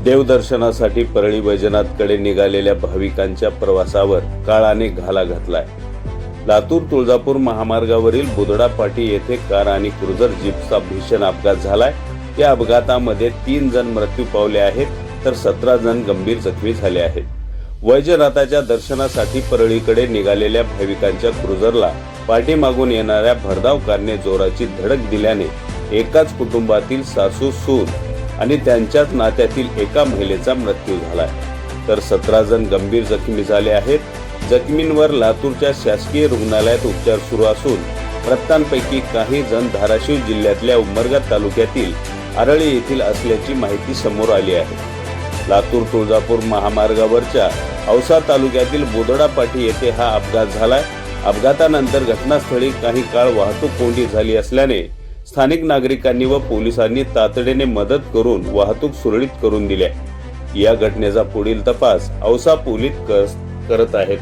देवदर्शनासाठी परळी वैजनाथकडे निघालेल्या भाविकांच्या प्रवासावर काळाने घाला घातलाय। लातूर तुळजापूर महामार्गावरील बुधडा पाटी येथे कार आणि क्रुझर जीपचा भीषण अपघात झालाय। या अपघातामध्ये 3 जण मृत्यू पावले आहेत तर 17 जण गंभीर जखमी झाले आहेत। वैजनाथाच्या दर्शनासाठी परळीकडे निघालेल्या भाविकांच्या क्रुझरला पाठीमागून येणाऱ्या भरधाव कारने जोराची धडक दिल्याने एकाच कुटुंबातील सासू सून आणि त्यांच्याच नात्यातील एका महिलेचा मृत्यू झालाय तर 17 जण गंभीर जखमी झाले आहेत। जखमींवर लातूरच्या शासकीय रुग्णालयात उपचार सुरू असून मृतांपैकी काही जण धाराशिव जिल्ह्यातल्या उमरगा तालुक्यातील आरळी येथील असल्याची माहिती समोर आली आहे। लातूर तुळजापूर महामार्गावरच्या औसा तालुक्यातील बुधडा पाटी येथे हा अपघात झालाय। अपघातानंतर घटनास्थळी काही काळ वाहतूक कोंडी झाली असल्याने स्थानिक नागरिकांनी व पोलिसांनी तातडीने मदत करून वाहतूक सुरळीत करून दिली। या घटनेचा पुढील तपास औसा पोलीस करत आहेत।